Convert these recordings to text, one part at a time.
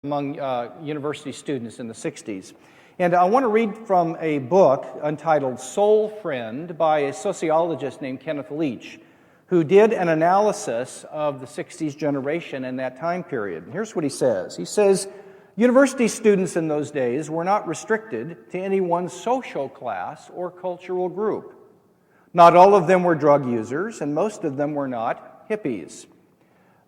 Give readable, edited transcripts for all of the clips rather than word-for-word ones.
among university students in the 60s. And I want to read from a book entitled Soul Friend by a sociologist named Kenneth Leach, who did an analysis of the 60s generation in that time period. And here's what he says. He says, university students in those days were not restricted to any one social class or cultural group. Not all of them were drug users, and most of them were not hippies.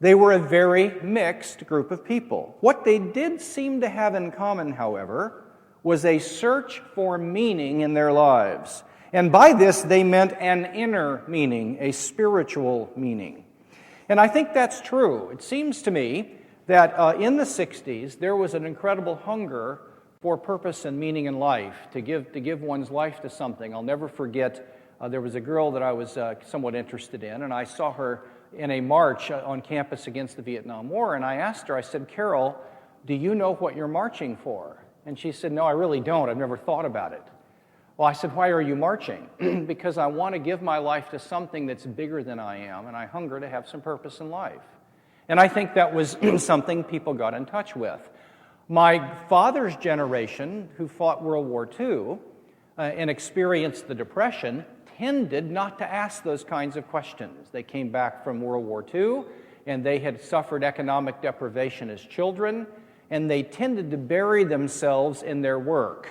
They were a very mixed group of people. What they did seem to have in common, however, was a search for meaning in their lives. And by this, they meant an inner meaning, a spiritual meaning. And I think that's true. It seems to me that in the 60s, there was an incredible hunger for purpose and meaning in life, to give one's life to something. I'll never forget, there was a girl that I was somewhat interested in, and I saw her in a march on campus against the Vietnam War, and I asked her, I said, Carol, do you know what you're marching for? And she said, no, I really don't. I've never thought about it. Well, I said, why are you marching? Because I want to give my life to something that's bigger than I am, and I hunger to have some purpose in life. And I think that was something people got in touch with. My father's generation, who fought World War II and experienced the Depression, tended not to ask those kinds of questions. They came back from World War II, and they had suffered economic deprivation as children, and they tended to bury themselves in their work.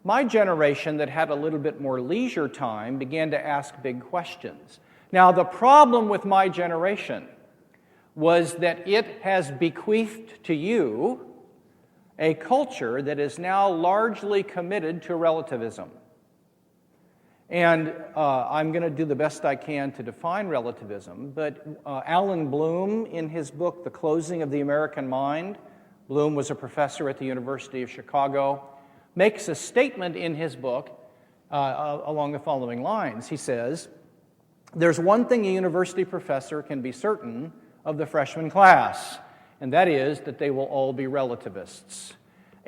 My generation that had a little bit more leisure time began to ask big questions. Now, the problem with my generation was that it has bequeathed to you a culture that is now largely committed to relativism. And I'm going to do the best I can to define relativism, but Alan Bloom, in his book, The Closing of the American Mind, Bloom was a professor at the University of Chicago, makes a statement in his book along the following lines. He says, there's one thing a university professor can be certain of the freshman class, and that is that they will all be relativists.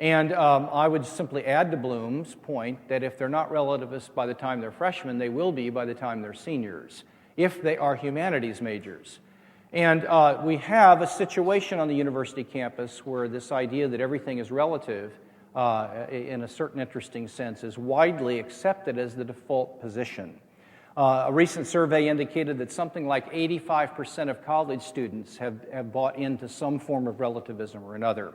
And I would simply add to Bloom's point that if they're not relativists by the time they're freshmen, they will be by the time they're seniors, if they are humanities majors. And we have a situation on the university campus where this idea that everything is relative, in a certain interesting sense, is widely accepted as the default position. A recent survey indicated that something like 85% of college students have bought into some form of relativism or another.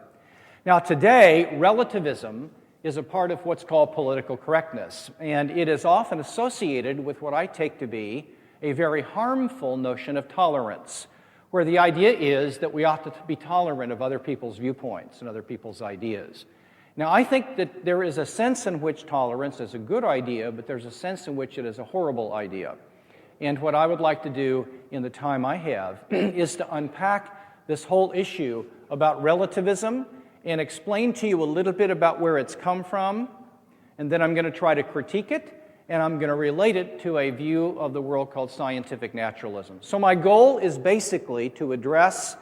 Now, today, relativism is a part of what's called political correctness, and it is often associated with what I take to be a very harmful notion of tolerance, where the idea is that we ought to be tolerant of other people's viewpoints and other people's ideas. Now, I think that there is a sense in which tolerance is a good idea, but there's a sense in which it is a horrible idea. And what I would like to do in the time I have is to unpack this whole issue about relativism and explain to you a little bit about where it's come from, and then I'm going to try to critique it, and I'm going to relate it to a view of the world called scientific naturalism. So my goal is basically to address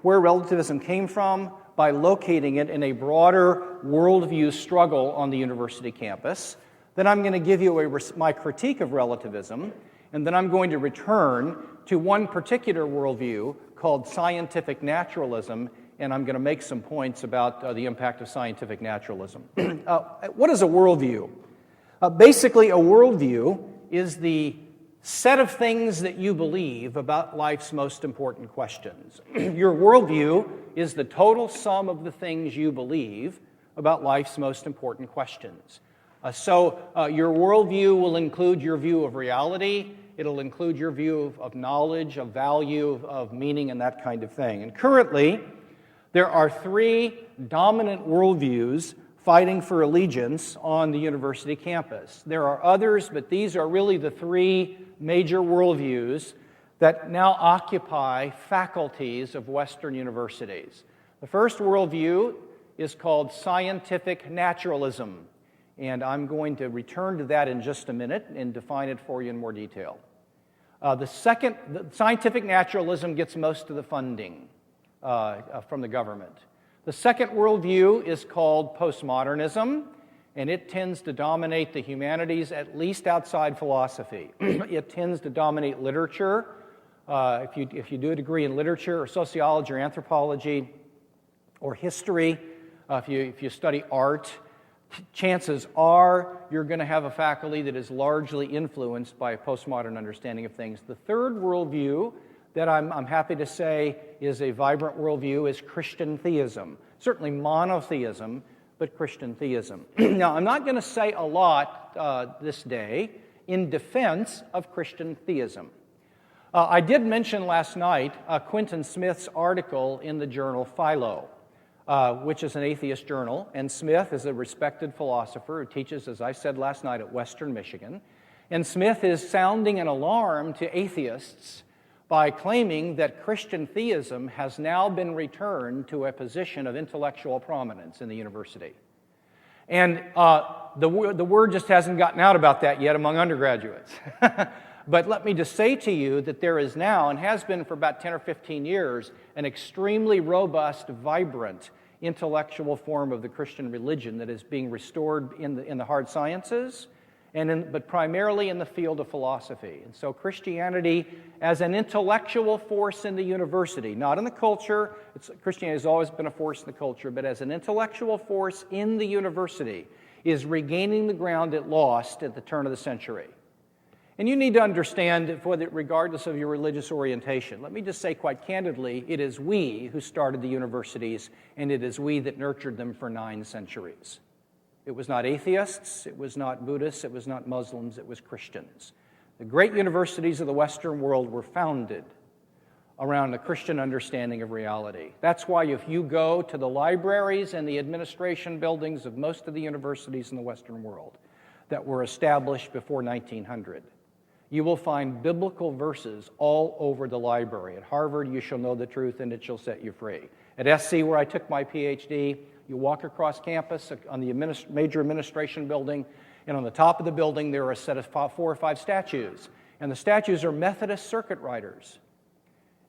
where relativism came from by locating it in a broader worldview struggle on the university campus. Then I'm going to give you my critique of relativism, and then I'm going to return to one particular worldview called scientific naturalism, and I'm going to make some points about the impact of scientific naturalism. What is a worldview? Basically, a worldview is the set of things that you believe about life's most important questions. Your worldview is the total sum of the things you believe about life's most important questions. So your worldview will include your view of reality. It'll include your view of knowledge, of value, of meaning, and that kind of thing. And currently, there are three dominant worldviews fighting for allegiance on the university campus. There are others, but these are really the three major worldviews that now occupy faculties of Western universities. The first worldview is called scientific naturalism, and I'm going to return to that in just a minute and define it for you in more detail. The scientific naturalism gets most of the funding from the government. The second worldview is called postmodernism, and it tends to dominate the humanities, at least outside philosophy. It tends to dominate literature. If you do a degree in literature or sociology or anthropology, or history, if you study art, chances are you're going to have a faculty that is largely influenced by a postmodern understanding of things. The third worldview that I'm happy to say is a vibrant worldview is Christian theism. Certainly monotheism, but Christian theism. Now, I'm not going to say a lot this day in defense of Christian theism. I did mention last night Quinton Smith's article in the journal Philo, which is an atheist journal, and Smith is a respected philosopher who teaches, as I said last night, at Western Michigan. And Smith is sounding an alarm to atheists by claiming that Christian theism has now been returned to a position of intellectual prominence in the university. And the word just hasn't gotten out about that yet among undergraduates. But let me just say to you that there is now, and has been for about 10 or 15 years, an extremely robust, vibrant, intellectual form of the Christian religion that is being restored in the hard sciences, but primarily in the field of philosophy. And so Christianity as an intellectual force in the university, not in the culture, Christianity has always been a force in the culture, but as an intellectual force in the university, is regaining the ground it lost at the turn of the century. And you need to understand, regardless of your religious orientation, let me just say quite candidly, it is we who started the universities, and it is we that nurtured them for 9 centuries. It was not atheists, it was not Buddhists, it was not Muslims, it was Christians. The great universities of the Western world were founded around a Christian understanding of reality. That's why if you go to the libraries and the administration buildings of most of the universities in the Western world that were established before 1900, you will find biblical verses all over the library. At Harvard, you shall know the truth and it shall set you free. At SC, where I took my PhD, you walk across campus on the major administration building, and on the top of the building there are a set of 4 or 5 statues. And the statues are Methodist circuit riders.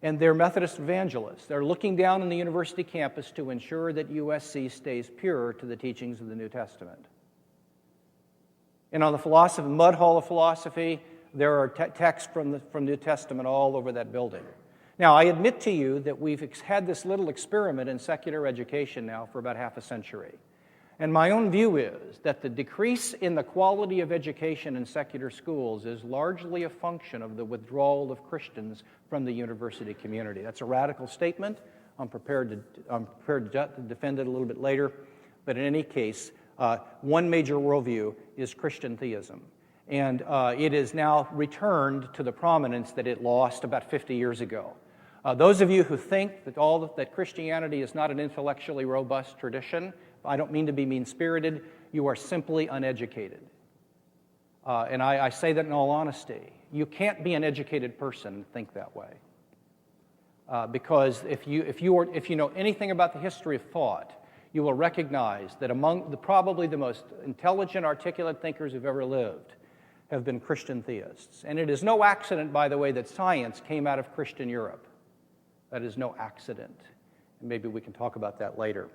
And they're Methodist evangelists. They're looking down on the university campus to ensure that USC stays pure to the teachings of the New Testament. And on the Mud Hall of Philosophy, there are texts from the New Testament all over that building. Now, I admit to you that we've had this little experiment in secular education now for about half a century. And my own view is that the decrease in the quality of education in secular schools is largely a function of the withdrawal of Christians from the university community. That's a radical statement. I'm prepared to defend it a little bit later. But in any case, one major worldview is Christian theism. And it is now returned to the prominence that it lost about 50 years ago. Those of you who think that Christianity is not an intellectually robust tradition, I don't mean to be mean-spirited, you are simply uneducated. And I say that in all honesty. You can't be an educated person and think that way. Because if you know anything about the history of thought, you will recognize that among probably the most intelligent, articulate thinkers who've ever lived have been Christian theists. And it is no accident, by the way, that science came out of Christian Europe. That is no accident. And maybe we can talk about that later.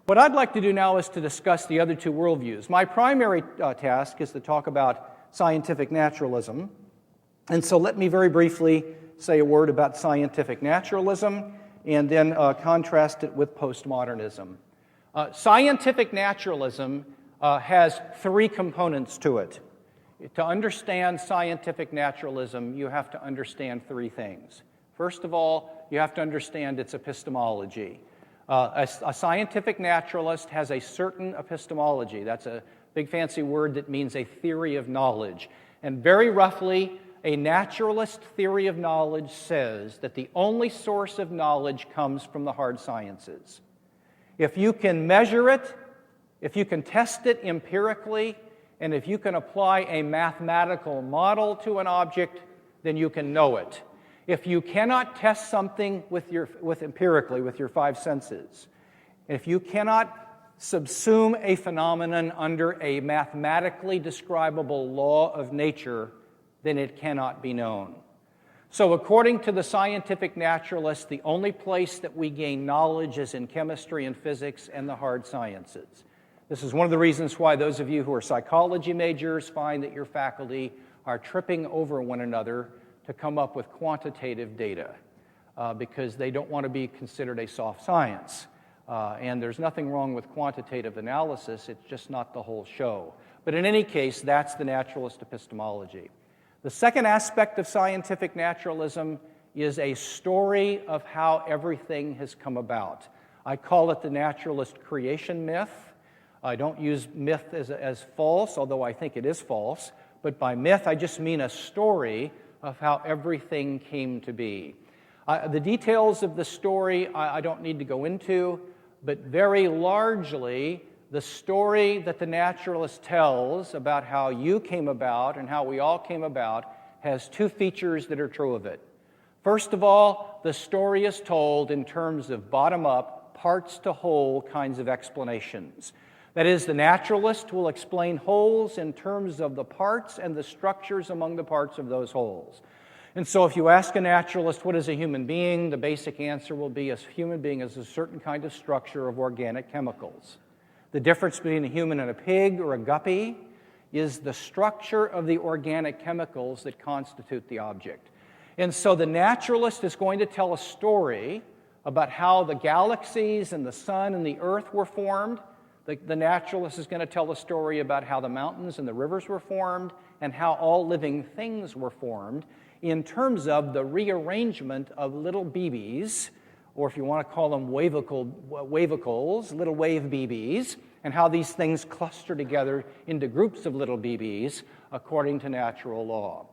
What I'd like to do now is to discuss the other 2 worldviews. My primary task is to talk about scientific naturalism. And so let me very briefly say a word about scientific naturalism and then contrast it with postmodernism. Scientific naturalism has 3 components to it. To understand scientific naturalism, you have to understand 3 things. First of all, you have to understand its epistemology. A scientific naturalist has a certain epistemology. That's a big fancy word that means a theory of knowledge. And very roughly, a naturalist theory of knowledge says that the only source of knowledge comes from the hard sciences. If you can measure it, if you can test it empirically, and if you can apply a mathematical model to an object, then you can know it. If you cannot test something empirically with your 5 senses, if you cannot subsume a phenomenon under a mathematically describable law of nature, then it cannot be known. So according to the scientific naturalist, the only place that we gain knowledge is in chemistry and physics and the hard sciences. This is one of the reasons why those of you who are psychology majors find that your faculty are tripping over one another to come up with quantitative data because they don't want to be considered a soft science. And there's nothing wrong with quantitative analysis, it's just not the whole show. But in any case, that's the naturalist epistemology. The second aspect of scientific naturalism is a story of how everything has come about. I call it the naturalist creation myth. I don't use myth as false, although I think it is false. But by myth, I just mean a story of how everything came to be. The details of the story I don't need to go into, but very largely, the story that the naturalist tells about how you came about and how we all came about has two features that are true of it. First of all, the story is told in terms of bottom-up, parts-to-whole kinds of explanations. That is, the naturalist will explain wholes in terms of the parts and the structures among the parts of those wholes. And so if you ask a naturalist, what is a human being? The basic answer will be a human being is a certain kind of structure of organic chemicals. The difference between a human and a pig or a guppy is the structure of the organic chemicals that constitute the object. And so the naturalist is going to tell a story about how the galaxies and the sun and the earth were formed. The naturalist is going to tell a story about how the mountains and the rivers were formed and how all living things were formed in terms of the rearrangement of little BBs, or if you want to call them wavicles, little wave BBs, and how these things cluster together into groups of little BBs according to natural law.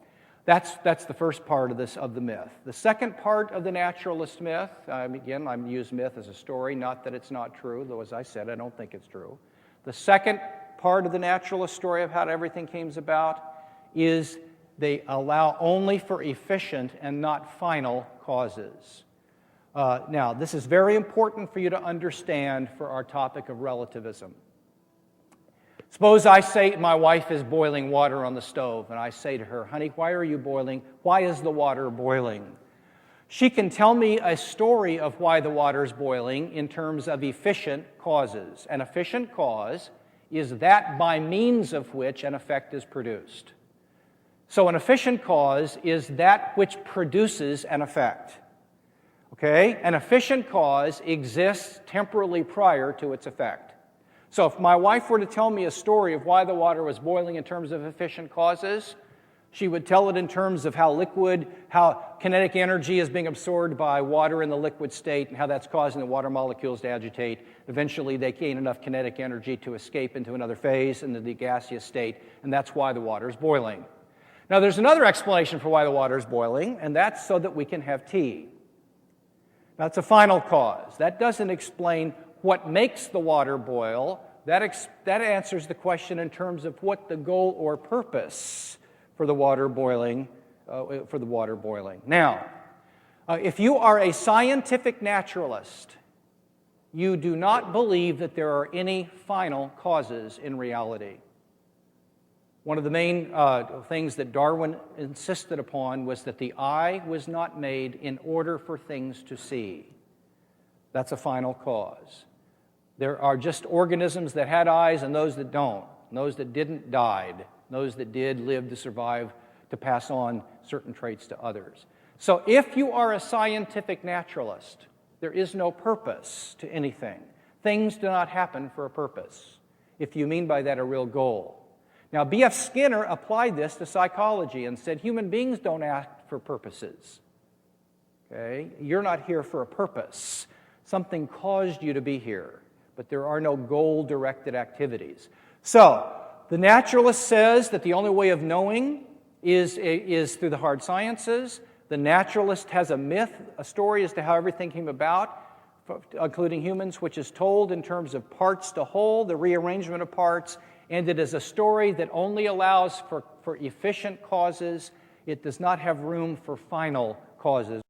That's the first part of the myth. The second part of the naturalist myth, again, I use myth as a story, not that it's not true, though as I said, I don't think it's true. The second part of the naturalist story of how everything came about is they allow only for efficient and not final causes. Now, this is very important for you to understand for our topic of relativism. Suppose I say my wife is boiling water on the stove, and I say to her, honey, why are you boiling? Why is the water boiling? She can tell me a story of why the water is boiling in terms of efficient causes. An efficient cause is that by means of which an effect is produced. So an efficient cause is that which produces an effect. Okay? An efficient cause exists temporally prior to its effect. So if my wife were to tell me a story of why the water was boiling in terms of efficient causes, she would tell it in terms of how kinetic energy is being absorbed by water in the liquid state and how that's causing the water molecules to agitate. Eventually, they gain enough kinetic energy to escape into another phase, into the gaseous state, and that's why the water is boiling. Now, there's another explanation for why the water is boiling, and that's so that we can have tea. That's a final cause. That doesn't explain what makes the water boil. That answers the question in terms of what the goal or purpose for the water boiling. Now, if you are a scientific naturalist, you do not believe that there are any final causes in reality. One of the main things that Darwin insisted upon was that the eye was not made in order for things to see. That's a final cause. There are just organisms that had eyes and those that don't. And those that didn't died. Those that did live to survive, to pass on certain traits to others. So if you are a scientific naturalist, there is no purpose to anything. Things do not happen for a purpose, if you mean by that a real goal. Now, B.F. Skinner applied this to psychology and said human beings don't act for purposes. Okay? You're not here for a purpose. Something caused you to be here, but there are no goal-directed activities. So, the naturalist says that the only way of knowing is through the hard sciences. The naturalist has a myth, a story as to how everything came about, including humans, which is told in terms of parts to whole, the rearrangement of parts, and it is a story that only allows for efficient causes. It does not have room for final causes.